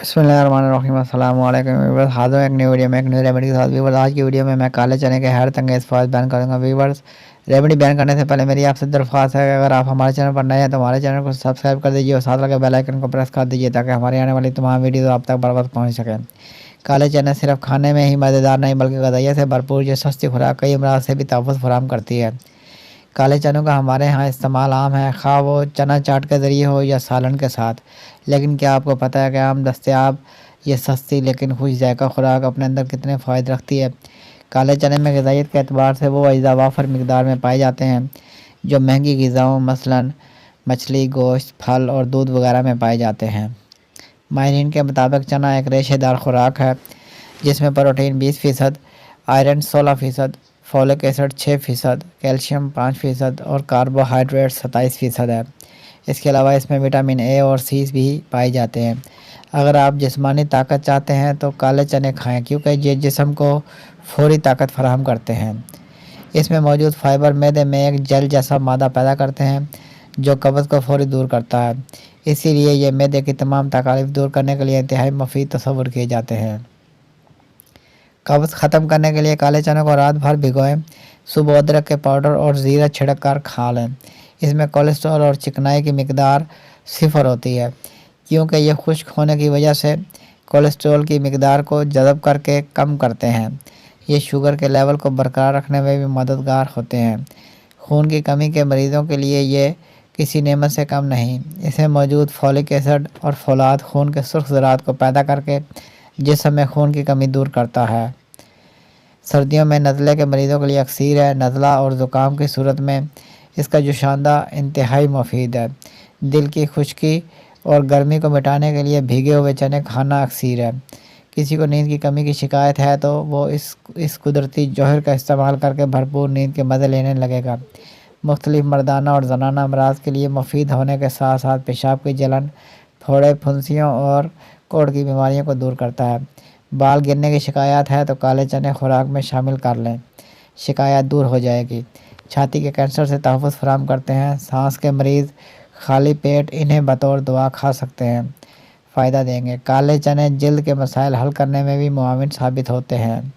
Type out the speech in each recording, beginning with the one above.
बिस्मिल्लाहिर्रहमानिर्रहीम अस्सलाम वालेकुम व्यूअर्स। हाजिर हूं एक नई वीडियो में एक नई रेमेडी के साथ। व्यूअर्स, आज की वीडियो में मैं काले चने के हैरत अंगेज़ फ़वाइद बयान करूंगा। व्यूअर्स, रेमेडी बयान करने से पहले मेरी आपसे दरख्वास्त है कि अगर आप हमारे चैनल पर नए हैं तो हमारे चैनल को सब्सक्राइब कर दीजिए और साथ लगे बेल आइकन को प्रेस कर दीजिए ताकि हमारे आने वाली तमाम वीडियो आप तक बर वक्त पहुँच सकें। काले चने सिर्फ खाने में ही मज़ेदार नहीं बल्कि ग़िज़ाइयत से भरपूर ये सस्ती खुराक कई अमराज से भी तहफ़्फ़ुज़ फराहम करती है। काले चनों का हमारे यहाँ इस्तेमाल आम है, खा वो चना चाट के ज़रिए हो या सालन के साथ। लेकिन क्या आपको पता है कि आम दस्तयाब ये सस्ती लेकिन खुश जायका खुराक अपने अंदर कितने फ़ायदे रखती है। काले चने में ग़िज़ाइयत के एतबार से वो अज्जा वाफर मिकदार में पाए जाते हैं जो महंगी ग़िज़ाओं मसलन मछली, गोश्त, फल और दूध वगैरह में पाए जाते हैं। माहिरीन के मुताबिक चना एक रेशेदार खुराक है जिसमें protein 20%, iron 16%, folic acid 6%, calcium 5% और कार्बोहाइड्रेट 27% है। इसके अलावा इसमें विटामिन ए और सी भी पाए जाते हैं। अगर आप जिस्मानी ताकत चाहते हैं तो काले चने खाएं क्योंकि ये जिस्म को फौरी ताकत फराहम करते हैं। इसमें मौजूद फाइबर मैदे में एक जेल जैसा मादा पैदा करते हैं जो कब्ज़ को फौरी दूर करता है। इसीलिए ये मैदे की तमाम तकलीफ दूर करने के लिए इंतहाई मुफीद तस्वुर किए जाते हैं। कब्ज़ ख़त्म करने के लिए काले चनों को रात भर भिगोएं। सुबह अदरक के पाउडर और ज़ीरा छिड़क कर खा लें। इसमें कोलेस्ट्रॉल और चिकनाई की मिकदार 0 होती है क्योंकि ये खुश्क होने की वजह से कोलेस्ट्रॉल की मिकदार को जज़ब करके कम करते हैं। ये शुगर के लेवल को बरकरार रखने में भी मददगार होते हैं। खून की कमी के मरीज़ों के लिए ये किसी नेमत से कम नहीं। इसमें मौजूद फॉलिक एसिड और फौलाद खून के सुर्ख ज़रात को पैदा करके जिस्म में खून की कमी दूर करता है। सर्दियों में नज़ले के मरीज़ों के लिए अक्सीर है। नज़ला और ज़ुकाम की सूरत में इसका जुशांदा इंतहाई मुफीद है। दिल की खुश्की और गर्मी को मिटाने के लिए भीगे हुए चने खाना अक्सीर है। किसी को नींद की कमी की शिकायत है तो वो इस कुदरती जौहर का इस्तेमाल करके भरपूर नींद के मज़े लेने लगेगा। मुख्तलिफ मर्दाना और जनाना अमराज के लिए मुफीद होने के साथ साथ पेशाब की जलन, फोड़े, फुंसियों और कोढ़ की बीमारियों को दूर करता है। बाल गिरने की शिकायत है तो काले चने खुराक में शामिल कर लें, शिकायत दूर हो जाएगी। छाती के कैंसर से तहफ़्फ़ुज़ फराहम करते हैं। सांस के मरीज़ खाली पेट इन्हें बतौर दुआ खा सकते हैं, फ़ायदा देंगे। काले चने जल्द के मसाइल हल करने में भी मुआविन साबित होते हैं।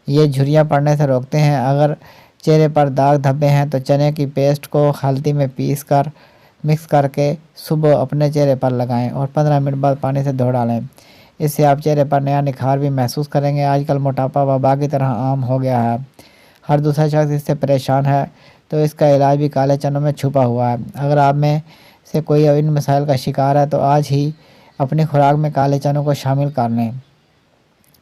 ये झुर्रियाँ पड़ने से रोकते हैं। अगर चेहरे पर दाग धब्बे हैं तो चने की पेस्ट को हल्दी में पीस कर मिक्स करके सुबह अपने चेहरे पर लगाएं और 15 मिनट बाद पानी से धो डालें। इससे आप चेहरे पर नया निखार भी महसूस करेंगे। आजकल मोटापा वबा की तरह आम हो गया है। हर दूसरा शख्स इससे परेशान है तो इसका इलाज भी काले चनों में छुपा हुआ है। अगर आप में से कोई इन मसाइल का शिकार है तो आज ही अपनी खुराक में काले चनों को शामिल कर लें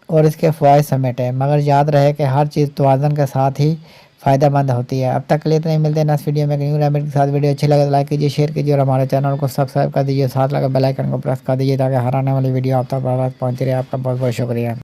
और इसके फ़वाइद समेटें। मगर याद रहे कि हर चीज़ तवाज़ुन के साथ ही फ़ायदेमंद होती है। अब तक के लिए इतना ही। मिलते हैं नेक्स्ट वीडियो में एक न्यू रेमेडी के साथ। वीडियो अच्छी लगे तो लाइक कीजिए, शेयर कीजिए और हमारे चैनल को सब्सक्राइब कर दीजिए, साथ लगा बेल आइकन को प्रेस कर दीजिए ताकि हर आने वाली वीडियो आप तक बर वक्त पहुँचती रहे। आपका बहुत बहुत शुक्रिया।